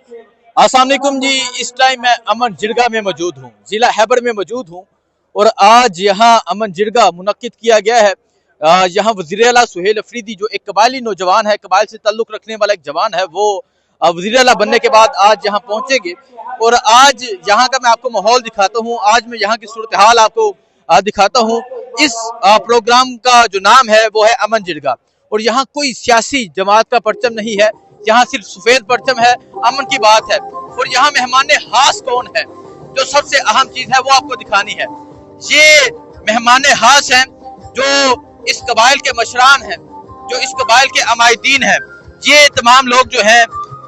अस्सलाम वालेकुम जी। इस टाइम मैं अमन जिरगा में मौजूद हूँ, जिला हैबर में मौजूद हूँ और आज यहाँ अमन जिरगा मुनक्किद किया गया है। यहाँ वज़ीर आला सुहेल अफरीदी जो एक कबायली नौजवान है, कबाइल से ताल्लुक़ रखने वाला एक जवान है, वो वज़ीर आला बनने के बाद आज यहाँ पहुँचेंगे और आज यहाँ का मैं आपको माहौल दिखाता हूँ। आज मैं यहाँ की सूरत हाल आपको दिखाता हूँ। इस प्रोग्राम का जो नाम है वो है अमन जिरगा और यहाँ कोई सियासी जमात का परचम नहीं है, यहाँ सिर्फ सफेद परचम है, अमन की बात है। और यहाँ मेहमान खास कौन है, जो सबसे अहम चीज है वो आपको दिखानी है। ये मेहमान खास हैं जो इस कबाइल के मशरान हैं, जो इस कबाइल के अमायदीन हैं। ये तमाम लोग जो हैं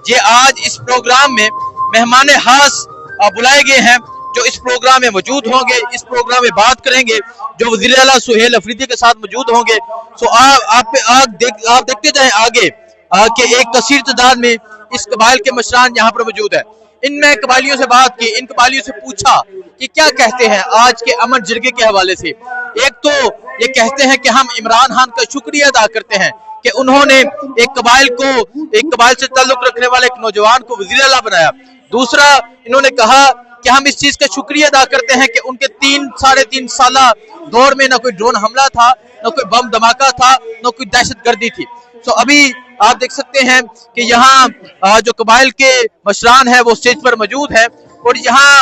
ये आज इस प्रोग्राम में मेहमान खास बुलाए गए हैं, जो इस प्रोग्राम में मौजूद होंगे, इस प्रोग्राम में बात करेंगे, जो वज़ीर आला सुहेल अफरीदी के साथ मौजूद होंगे। सो आप देखते जाएं आगे कि एक कसीर तादाद में इस कबाइल के मशरान यहाँ पर मौजूद है। इनमें कबाइलियों से बात की, इन कबाइलियों से पूछा कि क्या कहते हैं आज के अमन जिरगे के हवाले से। एक तो ये कहते हैं कि हम इमरान खान का शुक्रिया अदा करते हैं कि उन्होंने एक कबाइल से ताल्लुक रखने वाले एक नौजवान को वज़ीर आला बनाया। दूसरा, इन्होंने कहा कि हम इस चीज का शुक्रिया अदा करते हैं कि उनके 3-3.5 साल दौर में ना कोई ड्रोन हमला था, ना कोई बम धमाका था, ना कोई दहशतगर्दी थी। तो अभी आप देख सकते हैं कि यहाँ जो कबाइल के मशरान हैं वो स्टेज पर मौजूद है और यहाँ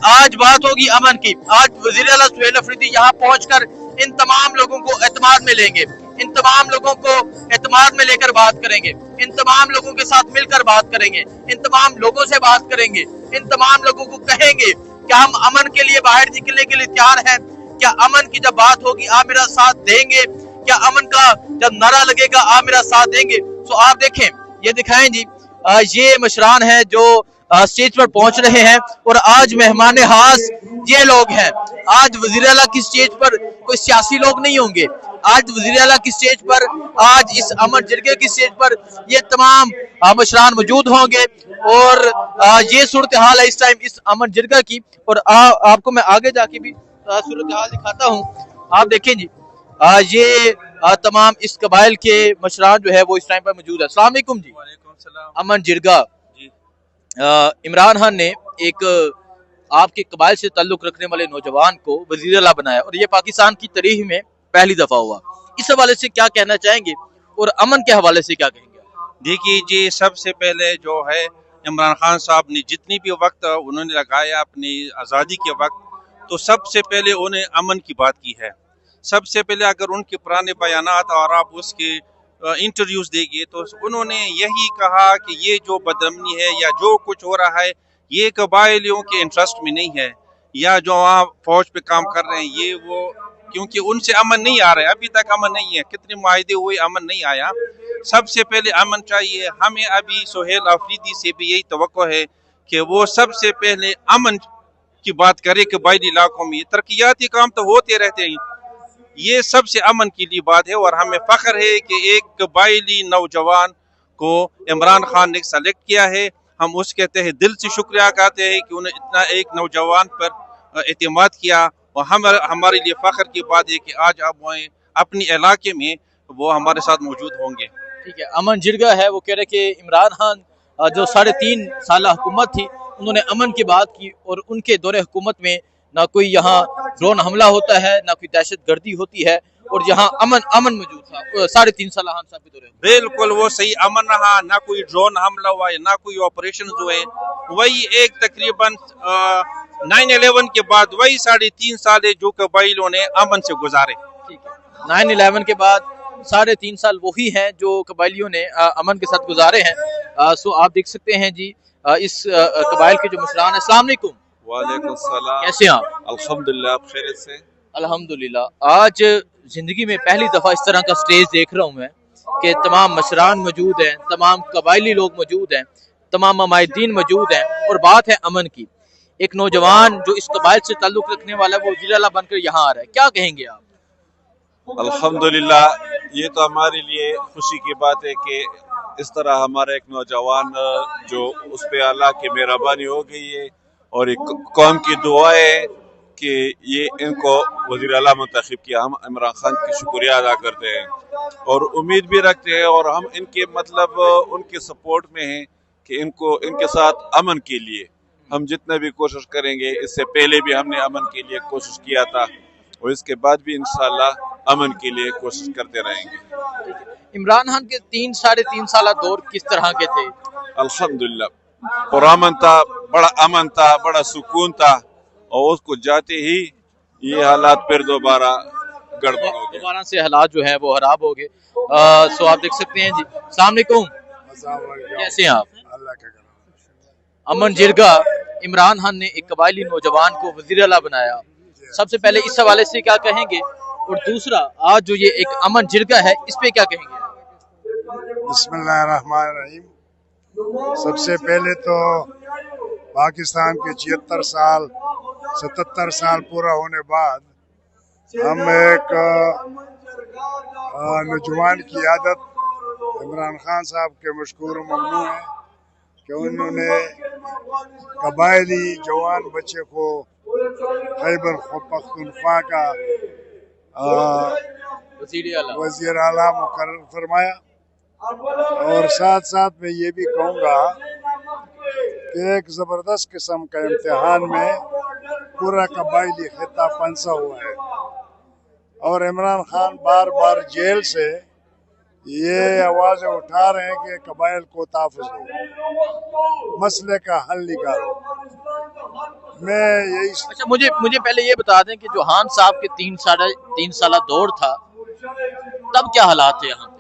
आज बात होगी अमन की। आज वज़ीर आला सुहेल अफरीदी यहाँ पहुंचकर इन तमाम लोगों को एतमाद में लेंगे, इन तमाम लोगों को एतमाद में लेकर बात करेंगे, इन तमाम लोगों के साथ मिलकर बात करेंगे, इन तमाम लोगों से बात करेंगे, इन तमाम लोगों को कहेंगे कि हम अमन के लिए बाहर निकलने के लिए तैयार हैं। क्या अमन की जब बात होगी आप मेरा साथ देंगे? क्या अमन का जब नारा लगेगा आप मेरा साथ देंगे? तो आप देखें, ये दिखाएं जी, ये मशरान हैं जो स्टेज पर पहुंच रहे हैं और आज मेहमान खास ये लोग हैं। आज वज़ीर आला की स्टेज पर कोई सियासी लोग नहीं होंगे, आज वज़ीर आला की स्टेज पर, आज इस अमन जिरगे की स्टेज पर ये तमाम मशरान मौजूद होंगे और ये सूरत हाल है इस टाइम इस अमन जिरगा की। और आपको मैं आगे जाके भी सूरत हाल दिखाता हूँ। आप देखें जी, ये तमाम इस कबाइल के मशरान जो है वो इस टाइम पर मौजूद है। अस्सलाम वालेकुम जी। अमन जिरगा, इमरान खान ने एक आपके कबाइल से ताल्लुक रखने वाले नौजवान को वज़ीर आला बनाया और ये पाकिस्तान की तारीख में पहली दफा हुआ। इस हवाले से क्या कहना चाहेंगे और अमन के हवाले से क्या कहेंगे? देखिए जी, सबसे पहले जो है इमरान खान साहब ने जितनी भी वक्त उन्होंने लगाया अपनी आज़ादी के वक्त, तो सबसे पहले उन्हें अमन की बात की है। सबसे पहले अगर उनके पुराने बयानात और आप उसके इंटरव्यूज देखिए तो उन्होंने यही कहा कि ये जो बदअमनी है या जो कुछ हो रहा है ये कबायलियों के इंटरेस्ट में नहीं है, या जो वहाँ फौज पे काम कर रहे हैं ये वो, क्योंकि उनसे अमन नहीं आ रहा है, अभी तक अमन नहीं है, कितने मुआहदे हुए अमन नहीं आया। सबसे पहले अमन चाहिए हमें। अभी सुहेल अफरीदी से भी यही तवक्को है कि वो सबसे पहले अमन की बात करे। कबायली इलाकों में तरक्याती काम तो होते रहते हैं, ये सबसे अमन के लिए बात है और हमें फख्र है कि एक कबायली नौजवान को इमरान खान ने सेलेक्ट किया है। हम उसके तहे दिल से शुक्रिया कहते हैं कि उन्हें इतना एक नौजवान पर एतमाद किया और हमारे लिए फख्र की बात है कि आज अब वो अपने इलाके में वो हमारे साथ मौजूद होंगे। ठीक है, अमन जिरगा है, वो कह रहे कि इमरान खान जो 3.5 साल हुकूमत थी उन्होंने अमन की बात की और उनके दौरे हुकूमत में ना कोई यहाँ ड्रोन हमला होता है, ना कोई दहशत गर्दी होती है और यहाँ अमन मौजूद था 3.5 साल खान साहब के दौरे। बिल्कुल वो सही अमन रहा, ना कोई ड्रोन हमला हुआ है, ना कोई ऑपरेशन हुए। वही एक तकरीबन 9/11 के बाद वही 3.5 साल है जो कबाइलों ने अमन से गुजारे। ठीक है, 9/11 के बाद 3.5 साल वही हैं जो कबाइलियों ने अमन के साथ गुजारे हैं। सो आप देख सकते हैं जी, इस कबाइल के जो मशरान है। अस्सलाम वालेकुम। वालेकुम सलाम। कैसे हैं आप? अल्हम्दुलिल्लाह, आप खैरियत से? अल्हम्दुलिल्लाह। आज जिंदगी में पहली दफा इस तरह का स्टेज देख रहा हूँ मैं कि तमाम मशरान मौजूद हैं, तमाम कबाइली लोग मौजूद हैं, तमाम अमायदीन मौजूद हैं और बात है अमन की। एक नौजवान जो इस कबाइल से ताल्लुक रखने वाला है वो वज़ीर आला बनकर यहाँ आ रहा है, क्या कहेंगे आप? अल्हम्दुलिल्लाह, ये तो हमारे लिए खुशी की बात है कि इस तरह हमारा एक नौजवान जो उस पे अल्लाह की मेहरबानी हो गई है और एक कौम की दुआ है कि ये इनको वज़ीर आला मुंतखब किया। हम इमरान खान की शुक्रिया अदा करते हैं और उम्मीद भी रखते हैं और हम इनके मतलब उनके सपोर्ट में हैं कि इनके साथ अमन के लिए हम जितना भी कोशिश करेंगे। इससे पहले भी हमने अमन के लिए कोशिश किया था और इसके बाद भी इंशाल्लाह अमन के लिए कोशिश करते रहेंगे। इमरान खान के 3-3.5 साल दौर किस तरह के थे? अल्हम्दुलिल्लाह पुरअमन था, बड़ा अमन था, बड़ा सुकून था, और उसको जाते ही ये हालात फिर दोबारा गड़बड़ हो गए। दोबारा से हालात जो है वो खराब हो गए। सो आप देख सकते हैं जी। अस्सलाम वालेकुम, कैसे हैं आप? अल्लाह का करम। अमन जिरगा, इमरान खान ने एक कबायली नौजवान को वजीर आला बनाया। सबसे पहले इस हवाले से क्या कहेंगे, और दूसरा आज जो ये एक अमन जिरगा है इस पे क्या कहेंगे? बिस्मिल्लाहिर्रहमानिर्रहीम। सबसे पहले तो पाकिस्तान के 77 साल पूरा होने बाद हम एक नौजवान की आदत इमरान खान साहब के मशकूर ममनू है कि उन्होंने कबायली जवान बच्चे को खैबर पख्तूनख्वा का वज़ीर आला मुकर्रर फरमाया। और साथ साथ मैं ये भी कहूँगा कि एक ज़बरदस्त किस्म का इम्तिहान में पूरा कबायली खिता फंसा हुआ है, और इमरान खान बार बार जेल से ये आवाज़ें उठा रहे हैं कि कबाइल को तहफ़्फ़ुज़ दो, मसले का हल निकालो। मैं यही अच्छा, मुझे पहले ये बता दें कि जो खान साहब के 3 साल दौर था तब क्या हालात थे यहाँ पे?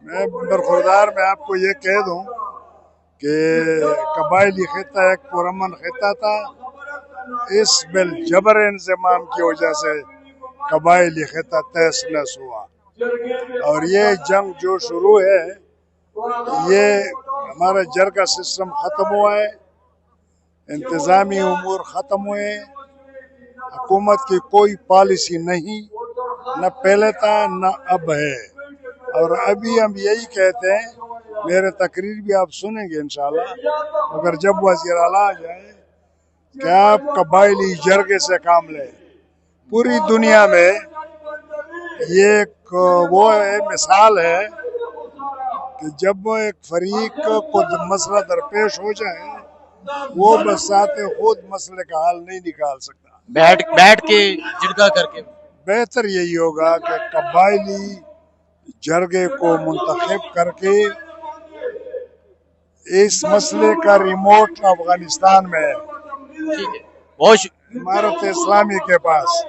मैं बरखुरदार में आपको ये कह दूं कि कबायली खिता एक पुरअमन खिता था। इस बिल जबर इंज़माम की वजह से कबायली खिता तहस नहस हुआ, और ये जंग जो शुरू है, ये हमारा जरगा सिस्टम ख़त्म हुआ है, इंतज़ामी उमूर ख़त्म हुए, हुकूमत की कोई पॉलिसी नहीं, न पहले था न अब है। और अभी हम यही कहते हैं, मेरे तकरीर भी आप सुनेंगे इंशाल्लाह, अगर जब वज़ीर आला आ जाए, कि आप कबायली जरगे से काम लें। पूरी दुनिया में ये एक वो है, मिसाल है कि जब एक फरीक को मसला दरपेश हो जाए, वो बसाते खुद मसले का हल नहीं निकाल सकता। बैठ के जिरगा करके बेहतर यही होगा कि कबायली जरगे को मुंतखब करके इस मसले का रिमोट अफगानिस्तान में है, ठीक है, बहुत इमारत इस्लामी के पास,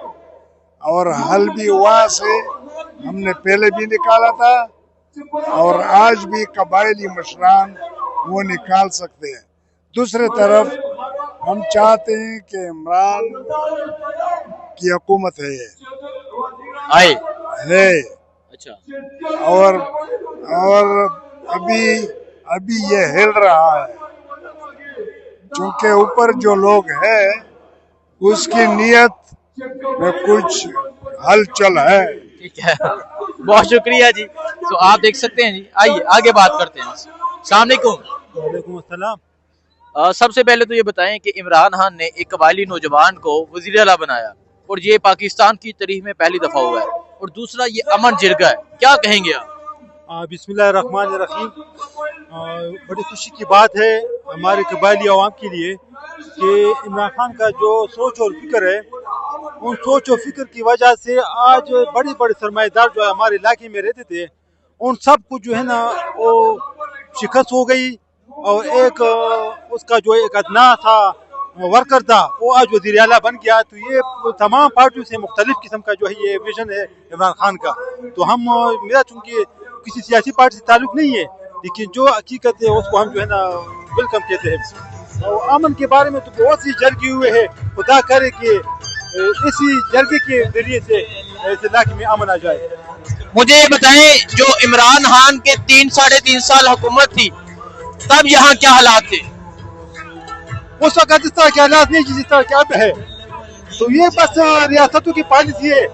और हल भी वहाँ से हमने पहले भी निकाला था, और आज भी कबायली मशरान वो निकाल सकते हैं। दूसरी तरफ हम चाहते हैं कि इमरान की हुकूमत आए है, अच्छा, और अभी ये हिल रहा है, क्योंकि ऊपर जो लोग हैं उसकी नीयत में कुछ हलचल है। ठीक है, बहुत शुक्रिया जी। तो आप देख सकते हैं जी, आइए आगे बात करते हैं। अस्सलाम वालेकुम। वालेकुम अस्सलाम। सबसे पहले तो ये बताएं कि इमरान खान ने एक कबायली नौजवान को वज़ीर आला बनाया, और ये पाकिस्तान की तारीख में पहली दफा हुआ है, और दूसरा ये अमन जिरगा है, क्या कहेंगे आप? बिस्मिल्लाहिर्रहमानिर्रहीम। बड़ी खुशी की बात है हमारे कबायली अवाम के लिए कि इमरान खान का जो सोच और फिक्र है, उन सोच और फिक्र की वजह से आज बड़े बड़े सरमाएदार जो हमारे इलाके में रहते थे, उन सब को जो है ना वो शिकस्त हो गई, और एक उसका जो एक अदना था वर्कर था, वो आज वज़ीर आला बन गया। तो ये तमाम पार्टियों से मुख्तलिफ किस्म का जो है ये विजन है इमरान खान का। तो हम मेरा चूँकि किसी सियासी पार्टी से ताल्लुक़ नहीं है, लेकिन जो हकीकत है उसको हम जो है ना वेलकम कहते हैं। और अमन के बारे में तो बहुत सी जरगे हुए हैं, खुदा करे कि इसी जरगे के जरिए से इस इलाके में अमन आ जाए। मुझे ये बताएं, जो इमरान खान के 3-3.5 साल हुकूमत थी, तब यहाँ क्या हालात थे? उस वक्त इस तरह के हालात नहीं जिस तरह के अब है। तो ये बस रियासतों की पॉलिसी है,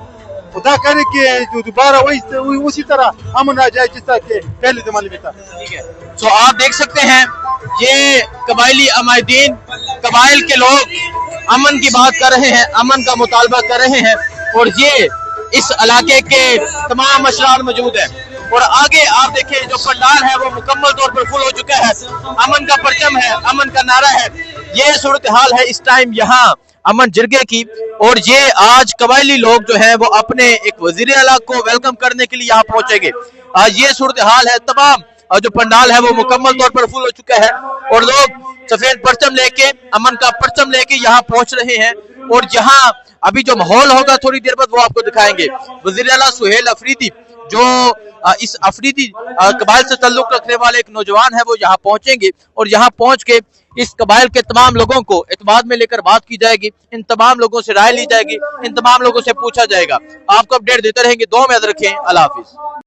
खुदा करे कि जो दोबारा वही उसी तरह अमन आ जाए जिस तरह के पहले जमाने में था। ठीक है, तो आप देख सकते हैं ये कबायली अमायदीन, कबाइल के लोग अमन की बात कर रहे हैं, अमन का मुतालबा कर रहे हैं, और ये इस इलाके के तमाम अशरार मौजूद हैं। اور آگے آپ دیکھیں جو پنڈال ہے وہ مکمل طور پر فل ہو چکا ہے، امن کا پرچم ہے، امن کا نعرہ ہے۔ یہ صورتحال ہے اس ٹائم یہاں امن جرگے کی، اور یہ آج قبائلی لوگ جو ہیں وہ اپنے ایک وزیر اعلیٰ کو ویلکم کرنے کے لیے یہاں پہنچیں گے۔ آج یہ صورتحال ہے، تمام جو پنڈال ہے وہ مکمل طور پر فل ہو چکا ہے اور لوگ سفید پرچم لے کے، امن کا پرچم لے کے یہاں پہنچ رہے ہیں، اور یہاں ابھی جو ماحول ہوگا تھوڑی دیر بعد وہ آپ کو دکھائیں گے۔ وزیر اعلیٰ سہیل افریدی جو اس افریدی قبائل سے تعلق رکھنے والے ایک نوجوان ہے وہ یہاں پہنچیں گے، اور یہاں پہنچ کے اس قبائل کے تمام لوگوں کو اعتماد میں لے کر بات کی جائے گی، ان تمام لوگوں سے رائے لی جائے گی، ان تمام لوگوں سے پوچھا جائے گا۔ آپ کو اپڈیٹ دیتے رہیں گے، دعا میں یاد رکھیں۔ اللہ حافظ۔